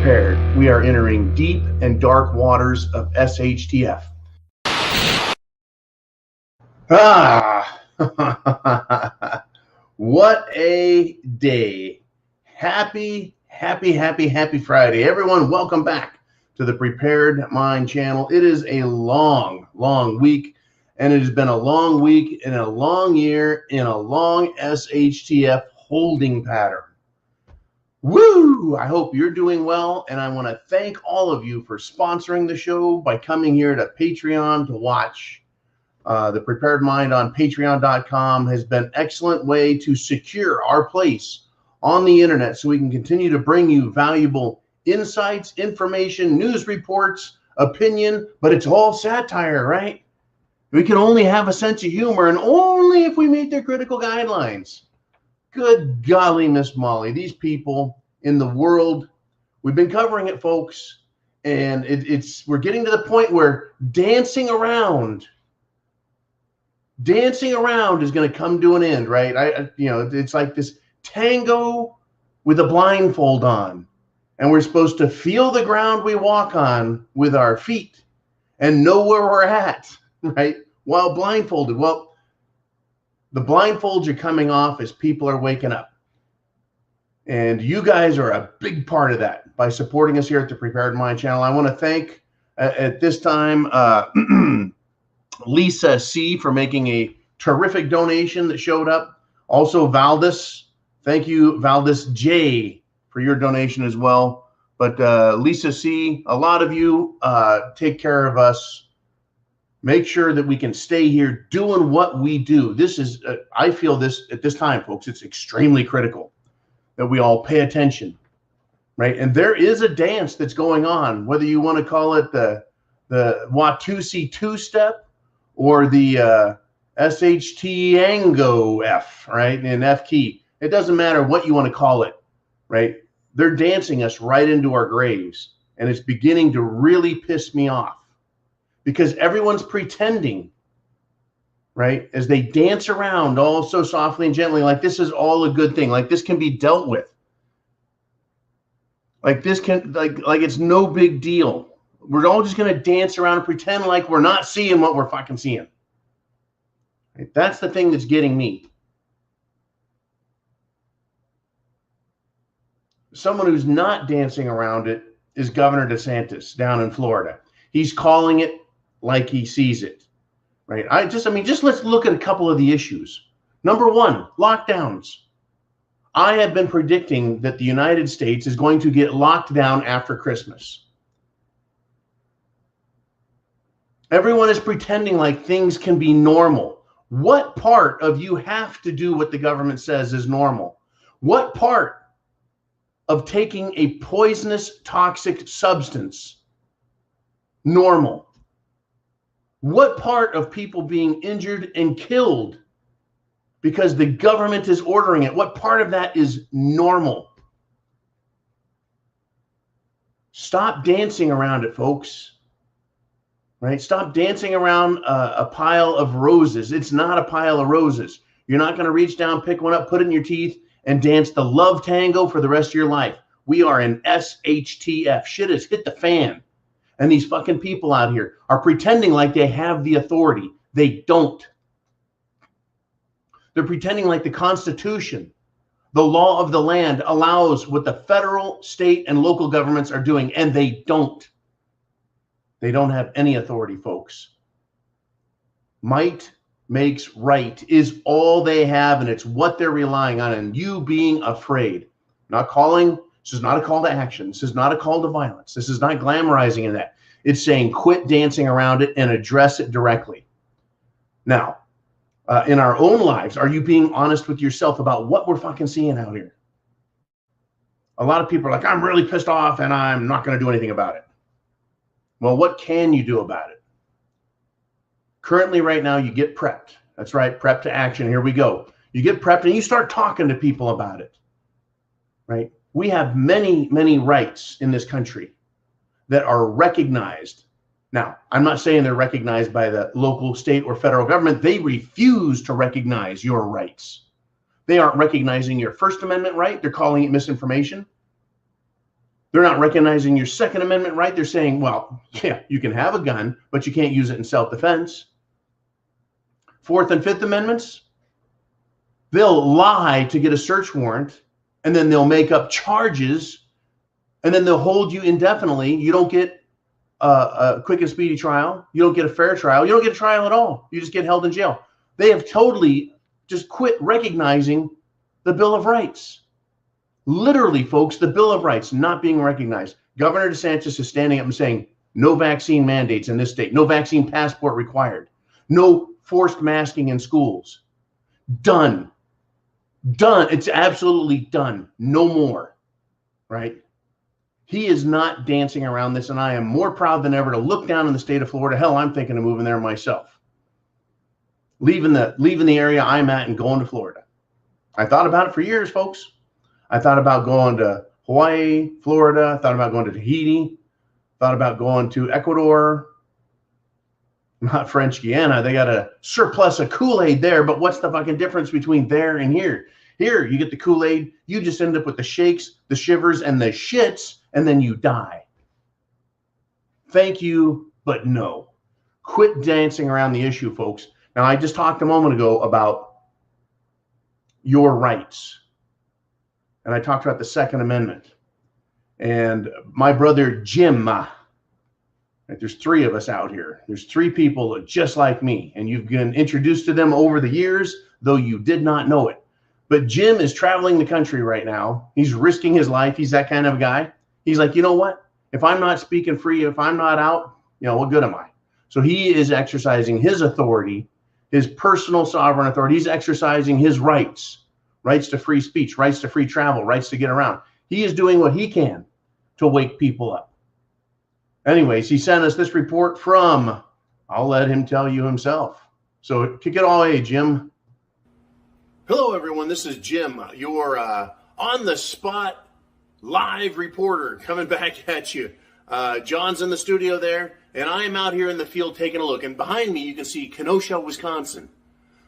prepared. We are entering deep and dark waters of SHTF. What a day. Happy Friday. Everyone, welcome back to the Prepared Mind channel. It is a long week, and it has been a long week in a long year in a long SHTF holding pattern. Woo! I hope you're doing well, and I want to thank all of you for sponsoring the show by coming here to Patreon to watch. The Prepared Mind on Patreon.com has been an excellent way to secure our place on the internet so we can continue to bring you valuable insights, information, news reports, opinion, but it's all satire, right? We can only have a sense of humor, and only if we meet their critical guidelines. Good golly, Miss Molly, these people in the world, we've been covering it, folks, and we're getting to the point where dancing around is going to come to an end, right? It's like this tango with a blindfold on, and we're supposed to feel the ground we walk on with our feet and know where we're at, right? While blindfolded. Well, the blindfolds are coming off as people are waking up. And you guys are a big part of that by supporting us here at the Prepared Mind channel. I want to thank, at this time, Lisa C. for making a terrific donation that showed up. Also, Valdis. Thank you, Valdis J., for your donation as well. But Lisa C., a lot of you take care of us. Make sure that we can stay here doing what we do. This is, I feel this at this time, folks, it's extremely critical that we all pay attention, right? And there is a dance that's going on, whether you want to call it the Watusi two-step or the SHT-ango F, right? And F key. It doesn't matter what you want to call it, right? They're dancing us right into our graves, and it's beginning to really piss me off. Because everyone's pretending, right? As they dance around all so softly and gently, like this is all a good thing. Like this can be dealt with. Like this can, like it's no big deal. We're all just going to dance around and pretend like we're not seeing what we're fucking seeing. Right? That's the thing that's getting me. Someone who's not dancing around it is Governor DeSantis down in Florida. He's calling it like he sees it, right? Just let's look at a couple of the issues. Number one, lockdowns. I have been predicting that the United States is going to get locked down after Christmas. Everyone is pretending like things can be normal. What part of you have to do what the government says is normal? What part of taking a poisonous, toxic substance normal? What part of people being injured and killed because the government is ordering it, what part of that is normal? Stop dancing around it, folks. Right? Stop dancing around a pile of roses. It's not a pile of roses. You're not going to reach down, pick one up, put it in your teeth, and dance the love tango for the rest of your life. We are in SHTF. Shit has hit the fan. And these fucking people out here are pretending like they have the authority. They don't. They're pretending like the Constitution, the law of the land, allows what the federal, state, and local governments are doing, and they don't. They don't have any authority, folks. Might makes right is all they have, and it's what they're relying on, and you being afraid. This is not a call to action. This is not a call to violence. This is not glamorizing in that. It's saying quit dancing around it and address it directly. Now, in our own lives, are you being honest with yourself about what we're fucking seeing out here? A lot of people are like, I'm really pissed off and I'm not going to do anything about it. Well, what can you do about it? Currently, right now, you get prepped. That's right, prep to action. Here we go. You get prepped and you start talking to people about it, right? We have many, many rights in this country that are recognized. Now, I'm not saying they're recognized by the local, state, or federal government. They refuse to recognize your rights. They aren't recognizing your First Amendment right. They're calling it misinformation. They're not recognizing your Second Amendment right. They're saying, well, yeah, you can have a gun, but you can't use it in self-defense. Fourth and Fifth Amendments, they'll lie to get a search warrant, and then they'll make up charges, and then they'll hold you indefinitely. You don't get a quick and speedy trial. You don't get a fair trial. You don't get a trial at all. You just get held in jail. They have totally just quit recognizing the Bill of Rights. Literally, folks, the Bill of Rights not being recognized. Governor DeSantis is standing up and saying, no vaccine mandates in this state, no vaccine passport required, no forced masking in schools. Done. Done. It's absolutely done. No more. Right? He is not dancing around this, and I am more proud than ever to look down in the state of Florida. Hell, I'm thinking of moving there myself. Leaving the area I'm at and going to Florida. I thought about it for years, folks. I thought about going to Hawaii, Florida. I thought about going to Tahiti. Thought about going to Ecuador. Not French Guiana. They got a surplus of Kool-Aid there, but what's the fucking difference between there and here? Here, you get the Kool-Aid. You just end up with the shakes, the shivers, and the shits, and then you die. Thank you, but no. Quit dancing around the issue, folks. Now, I just talked a moment ago about your rights. And I talked about the Second Amendment. And my brother Jim, right, there's three of us out here. There's three people just like me. And you've been introduced to them over the years, though you did not know it. But Jim is traveling the country right now. He's risking his life. He's that kind of a guy. He's like, you know what? If I'm not speaking free, if I'm not out, what good am I? So he is exercising his authority, his personal sovereign authority. He's exercising his rights. Rights to free speech, rights to free travel, rights to get around. He is doing what he can to wake people up. Anyways, he sent us this report from, I'll let him tell you himself. So kick it all away, Jim. Hello, everyone. This is Jim, your on-the-spot live reporter coming back at you. John's in the studio there, and I am out here in the field taking a look. And behind me, you can see Kenosha, Wisconsin.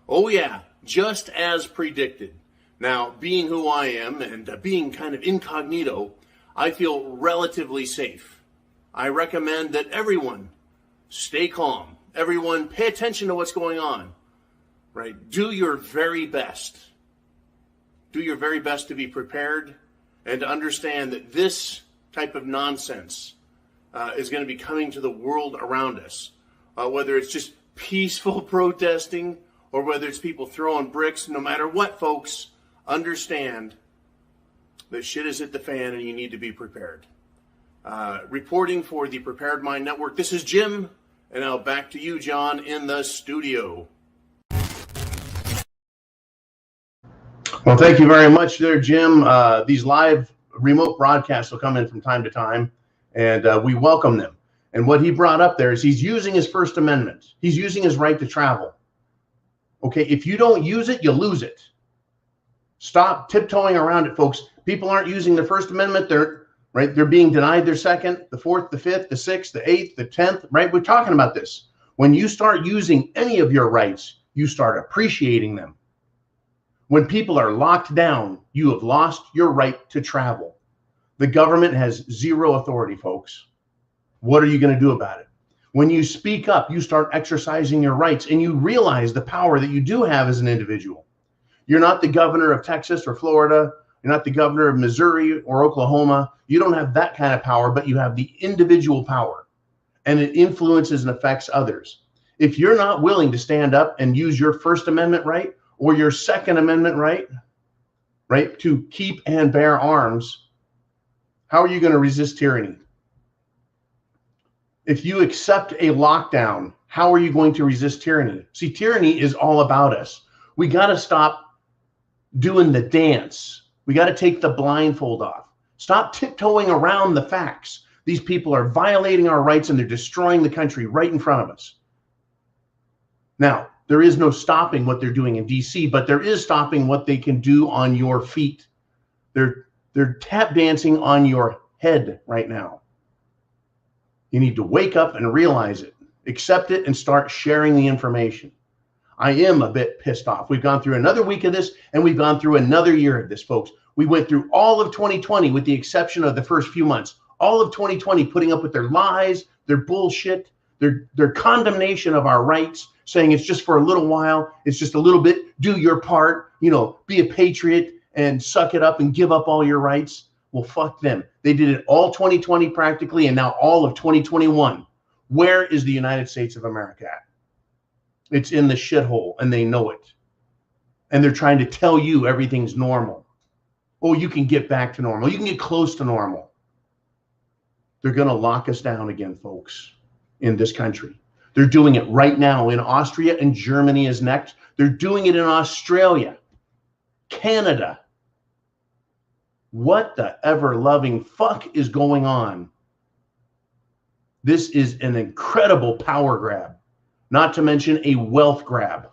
Oh, yeah, just as predicted. Now, being who I am and being kind of incognito, I feel relatively safe. I recommend that everyone stay calm. Everyone pay attention to what's going on, right? Do your very best. Do your very best to be prepared and to understand that this type of nonsense is going to be coming to the world around us. Whether it's just peaceful protesting or whether it's people throwing bricks, no matter what, folks, understand that shit has hit the fan and you need to be prepared. Reporting for the Prepared Mind Network, this is Jim, and now back to you, John, in the studio. Well, thank you very much there, Jim. These live remote broadcasts will come in from time to time, and we welcome them. And what he brought up there is he's using his First Amendment. He's using his right to travel. Okay, if you don't use it, you lose it. Stop tiptoeing around it, folks. People aren't using the First Amendment. They're being denied their Second, the Fourth, the Fifth, the Sixth, the Eighth, the 10th, right? We're talking about this. When you start using any of your rights, you start appreciating them. When people are locked down, you have lost your right to travel. The government has zero authority, folks. What are you going to do about it? When you speak up, you start exercising your rights and you realize the power that you do have as an individual. You're not the governor of Texas or Florida. You're not the governor of Missouri or Oklahoma. You don't have that kind of power, but you have the individual power, and it influences and affects others. If you're not willing to stand up and use your First Amendment right or your Second Amendment right, to keep and bear arms, how are you going to resist tyranny? If you accept a lockdown, how are you going to resist tyranny? See, tyranny is all about us. We got to stop doing the dance. We got to take the blindfold off. Stop tiptoeing around the facts. These people are violating our rights and they're destroying the country right in front of us. Now, there is no stopping what they're doing in DC, but there is stopping what they can do on your feet. They're tap dancing on your head right now. You need to wake up and realize it, accept it, and start sharing the information. I am a bit pissed off. We've gone through another week of this, and we've gone through another year of this, folks. We went through all of 2020 with the exception of the first few months. All of 2020 putting up with their lies, their bullshit, their condemnation of our rights, saying it's just for a little while, it's just a little bit, do your part, you know, be a patriot and suck it up and give up all your rights. Well, fuck them. They did it all 2020 practically, and now all of 2021. Where is the United States of America at? It's in the shithole, and they know it. And they're trying to tell you everything's normal. Oh, you can get back to normal. You can get close to normal. They're going to lock us down again, folks, in this country. They're doing it right now in Austria, and Germany is next. They're doing it in Australia, Canada. What the ever-loving fuck is going on? This is an incredible power grab, not to mention a wealth grab.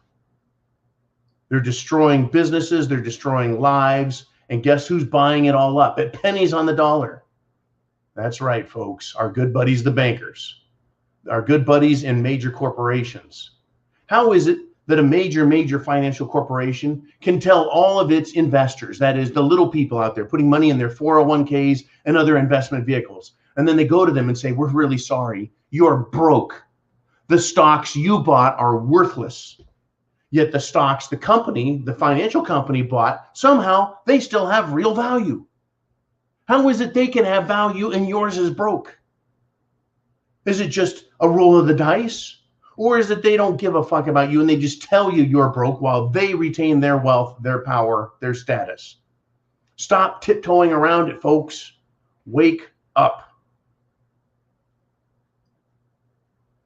They're destroying businesses, they're destroying lives, and guess who's buying it all up at pennies on the dollar? That's right, folks, our good buddies, the bankers, our good buddies in major corporations. How is it that a major financial corporation can tell all of its investors, that is the little people out there putting money in their 401ks and other investment vehicles, and then they go to them and say, we're really sorry, you're broke. The stocks you bought are worthless. Yet the stocks the company, the financial company bought, somehow they still have real value. How is it they can have value and yours is broke? Is it just a roll of the dice? Or is it they don't give a fuck about you and they just tell you you're broke while they retain their wealth, their power, their status? Stop tiptoeing around it, folks. Wake up.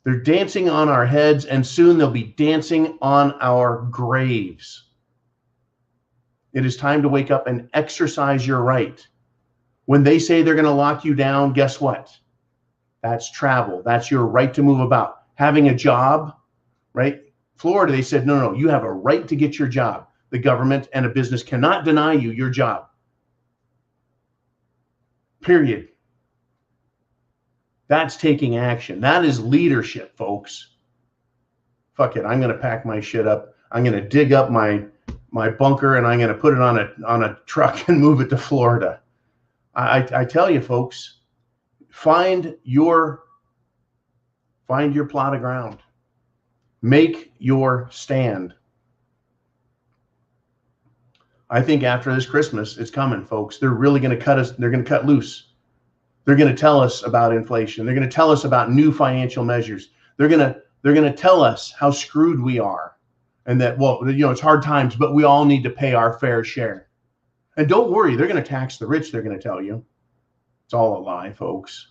They're dancing on our heads, and soon they'll be dancing on our graves. It is time to wake up and exercise your right. When they say they're going to lock you down, guess what? That's travel. That's your right to move about. Having a job, right? Florida, they said, no, you have a right to get your job. The government and a business cannot deny you your job. Period. That's taking action. That is leadership, folks. Fuck it. I'm going to pack my shit up. I'm going to dig up my bunker and I'm going to put it on a truck and move it to Florida. I tell you, folks, find your plot of ground. Make your stand. I think after this Christmas, it's coming, folks. They're really going to cut us. They're going to cut loose. They're going to tell us about inflation. They're going to tell us about new financial measures. They're going to tell us how screwed we are, and that, well, you know, it's hard times, but we all need to pay our fair share. And don't worry, they're going to tax the rich. They're going to tell you it's all a lie, folks.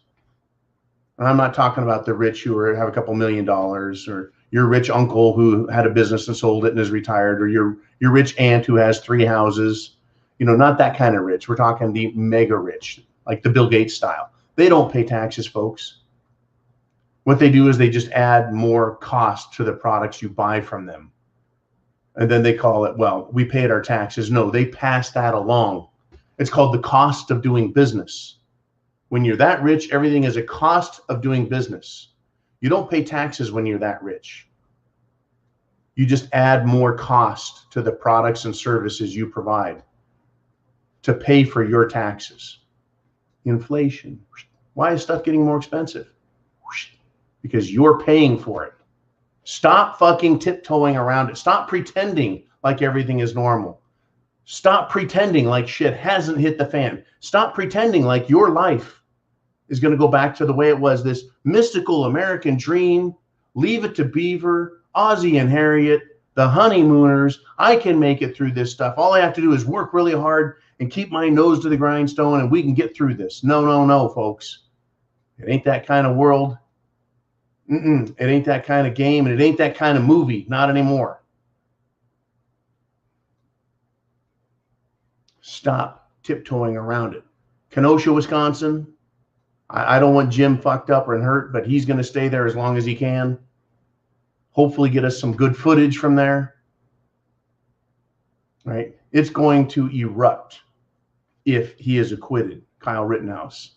And I'm not talking about the rich who have a couple $1 million, or your rich uncle who had a business and sold it and is retired, or your rich aunt who has 3 houses. You know, not that kind of rich. We're talking the mega rich, like the Bill Gates style. They don't pay taxes, folks. What they do is they just add more cost to the products you buy from them. And then they call it, well, we paid our taxes. No, they pass that along. It's called the cost of doing business. When you're that rich, everything is a cost of doing business. You don't pay taxes when you're that rich. You just add more cost to the products and services you provide to pay for your taxes. Inflation. Why is stuff getting more expensive? Because you're paying for it. Stop fucking tiptoeing around it. Stop pretending like everything is normal. Stop pretending like shit hasn't hit the fan. Stop pretending like your life is going to go back to the way it was, this mystical American dream. Leave it to Beaver, Ozzie and Harriet, the honeymooners. I can make it through this stuff. All I have to do is work really hard and keep my nose to the grindstone, and we can get through this. No, folks. It ain't that kind of world. It ain't that kind of game, and it ain't that kind of movie. Not anymore. Stop tiptoeing around it. Kenosha, Wisconsin. I don't want Jim fucked up and hurt, but he's going to stay there as long as he can. Hopefully get us some good footage from there. Right? It's going to erupt if he is acquitted, Kyle Rittenhouse.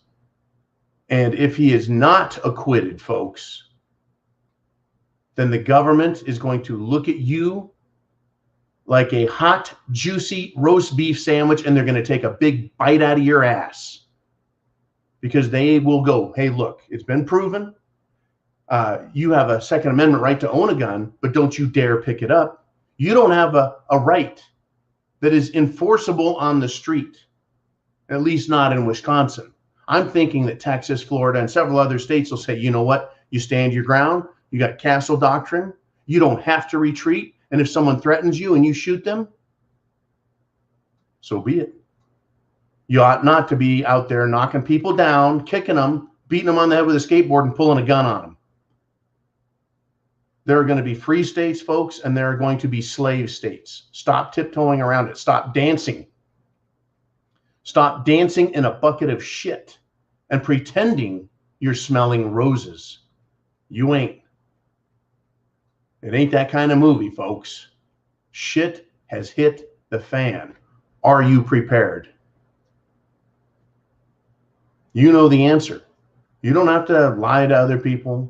And if he is not acquitted, folks, then the government is going to look at you like a hot, juicy roast beef sandwich, and they're going to take a big bite out of your ass. Because they will go, hey, look, it's been proven. You have a Second Amendment right to own a gun, but don't you dare pick it up. You don't have a right that is enforceable on the street, at least not in Wisconsin. I'm thinking that Texas, Florida, and several other states will say, you know what? You stand your ground. You got castle doctrine. You don't have to retreat. And if someone threatens you and you shoot them, so be it. You ought not to be out there knocking people down, kicking them, beating them on the head with a skateboard and pulling a gun on them. There are going to be free states, folks, and there are going to be slave states. Stop tiptoeing around it. Stop dancing. Stop dancing in a bucket of shit and pretending you're smelling roses. You ain't. It ain't that kind of movie, folks. Shit has hit the fan. Are you prepared? You know the answer. You don't have to lie to other people.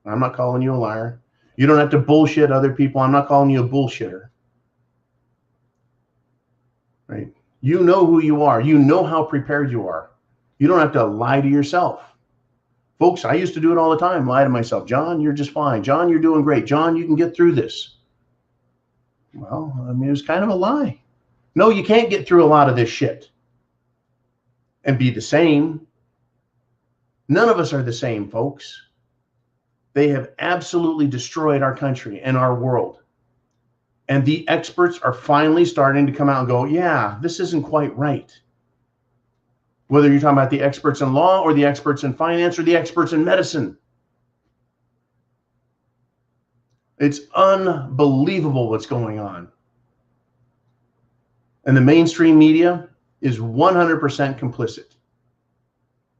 I'm not calling you a liar. You don't have to bullshit other people. I'm not calling you a bullshitter. Right? You know who you are. You know how prepared you are. You don't have to lie to yourself. Folks, I used to do it all the time. Lie to myself. John, you're just fine. John, you're doing great. John, you can get through this. Well, I mean, it was kind of a lie. No, you can't get through a lot of this shit and be the same. None of us are the same, folks. They have absolutely destroyed our country and our world. And the experts are finally starting to come out and go, yeah, this isn't quite right. Whether you're talking about the experts in law or the experts in finance or the experts in medicine. It's unbelievable what's going on. And the mainstream media is 100% complicit.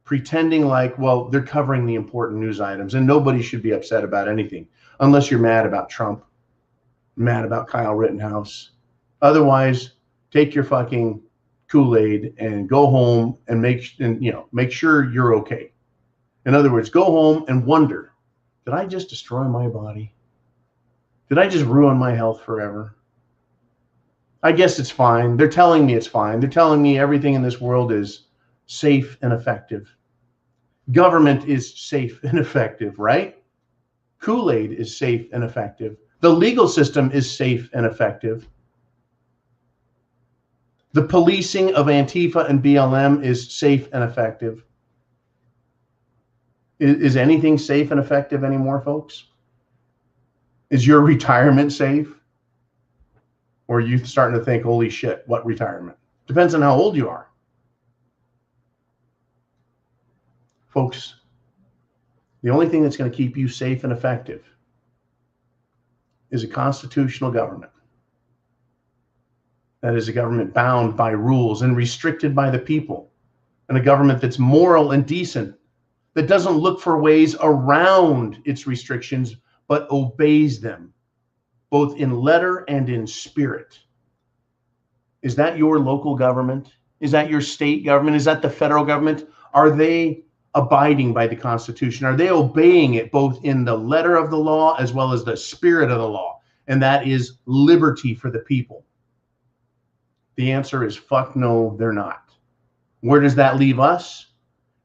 Pretending like, well, they're covering the important news items and nobody should be upset about anything unless you're mad about Trump, mad about Kyle Rittenhouse. Otherwise, take your fucking Kool-Aid and go home and make sure you're okay. In other words, go home and wonder, did I just destroy my body? Did I just ruin my health forever? I guess it's fine. They're telling me it's fine. They're telling me everything in this world is safe and effective. Government is safe and effective, right? Kool-Aid is safe and effective. The legal system is safe and effective. The policing of Antifa and BLM is safe and effective. Is anything safe and effective anymore, folks? Is your retirement safe? Or are you starting to think, holy shit, what retirement? Depends on how old you are. Folks, the only thing that's going to keep you safe and effective is a constitutional government. That is a government bound by rules and restricted by the people. And a government that's moral and decent, that doesn't look for ways around its restrictions, but obeys them, both in letter and in spirit. Is that your local government? Is that your state government? Is that the federal government? Are they abiding by the Constitution? Are they obeying it both in the letter of the law as well as the spirit of the law? And that is liberty for the people. The answer is fuck no, they're not. Where does that leave us?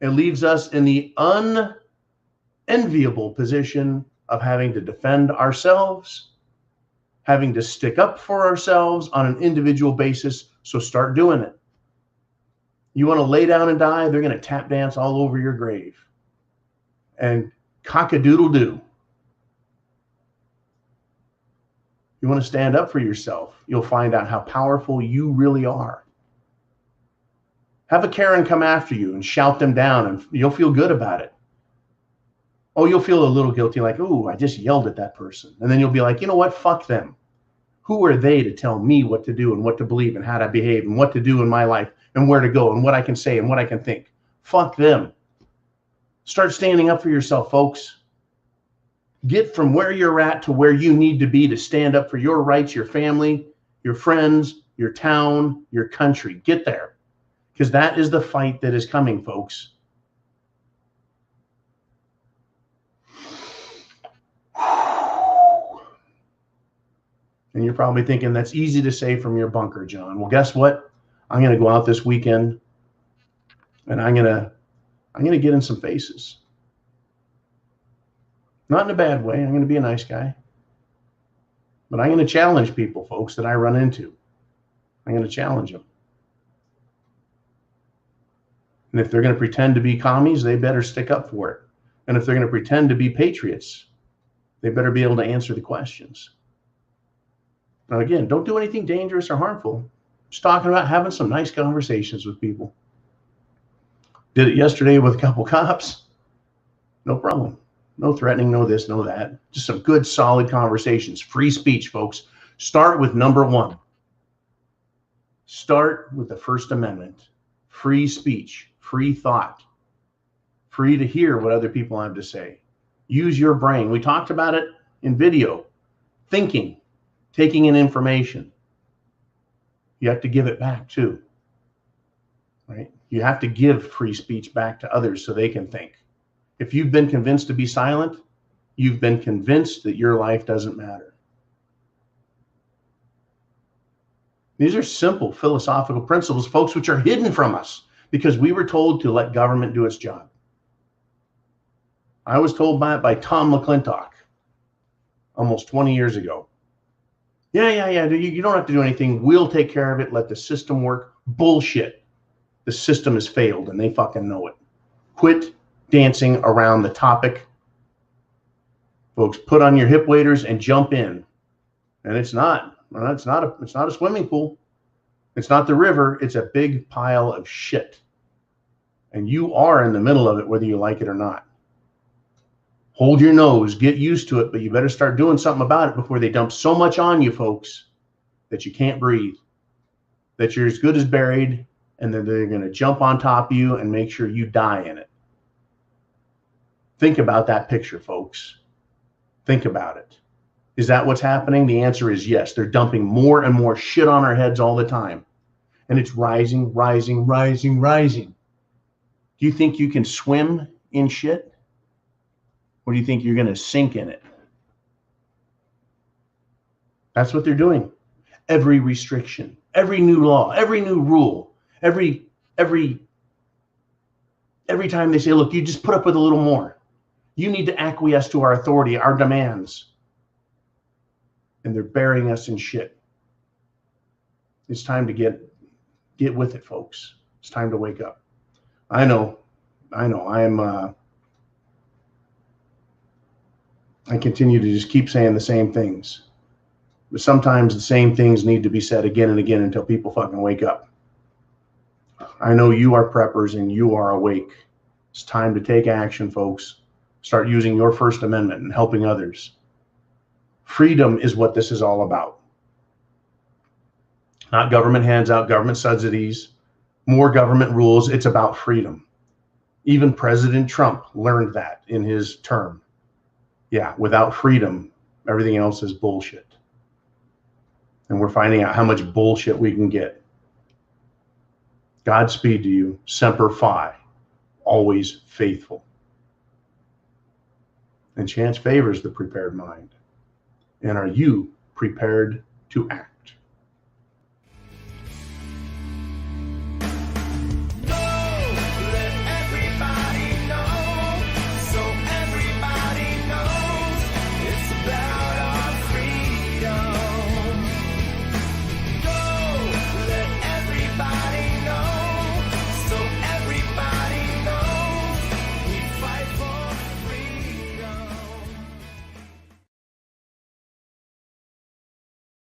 It leaves us in the unenviable position of having to defend ourselves, having to stick up for ourselves on an individual basis. So start doing it. You want to lay down and die, they're going to tap dance all over your grave. And cock-a-doodle-doo. You want to stand up for yourself, you'll find out how powerful you really are. Have a Karen come after you and shout them down, and you'll feel good about it. Oh, you'll feel a little guilty, like, ooh, I just yelled at that person. And then you'll be like, you know what? Fuck them. Who are they to tell me what to do and what to believe and how to behave and what to do in my life and where to go and what I can say and what I can think? Fuck them. Start standing up for yourself, folks. Get from where you're at to where you need to be to stand up for your rights, your family, your friends, your town, your country. Get there. Because that is the fight that is coming, folks. And you're probably thinking, that's easy to say from your bunker, John. Well, guess what? I'm going to go out this weekend and I'm going to get in some faces. Not in a bad way. I'm going to be a nice guy. But I'm going to challenge people, folks, that I run into. I'm going to challenge them. And if they're going to pretend to be commies, they better stick up for it. And if they're going to pretend to be patriots, they better be able to answer the questions. Now, again, don't do anything dangerous or harmful. Just talking about having some nice conversations with people. Did it yesterday with a couple cops. No problem. No threatening, no this, no that. Just some good, solid conversations. Free speech, folks. Start with number one. Start with the First Amendment. Free speech, free thought, free to hear what other people have to say. Use your brain. We talked about it in video. Thinking, taking in information. You have to give it back too, right? You have to give free speech back to others so they can think. If you've been convinced to be silent, you've been convinced that your life doesn't matter. These are simple philosophical principles, folks, which are hidden from us because we were told to let government do its job. I was told by Tom McClintock almost 20 years ago. Yeah, you don't have to do anything. We'll take care of it. Let the system work. Bullshit. The system has failed and they fucking know it. Quit dancing around the topic. Folks, put on your hip waders and jump in. And it's not a swimming pool. It's not the river. It's a big pile of shit. And you are in the middle of it, whether you like it or not. Hold your nose, get used to it, but you better start doing something about it before they dump so much on you, folks, that you can't breathe, that you're as good as buried, and then they're going to jump on top of you and make sure you die in it. Think about that picture, folks. Think about it. Is that what's happening? The answer is yes. They're dumping more and more shit on our heads all the time. And it's rising, rising, rising, rising. Do you think you can swim in shit? Or do you think you're going to sink in it? That's what they're doing. Every restriction, every new law, every new rule, every time they say, look, you just put up with a little more. You need to acquiesce to our authority, our demands. And they're burying us in shit. It's time to get with it, folks. It's time to wake up. I know. I continue to just keep saying the same things. But sometimes the same things need to be said again and again until people fucking wake up. I know you are preppers and you are awake. It's time to take action, folks. Start using your First Amendment and helping others. Freedom is what this is all about. Not government hands out, government subsidies, more government rules. It's about freedom. Even President Trump learned that in his term. Yeah, without freedom, everything else is bullshit. And we're finding out how much bullshit we can get. Godspeed to you. Semper Fi. Always faithful. And chance favors the prepared mind. And are you prepared to act?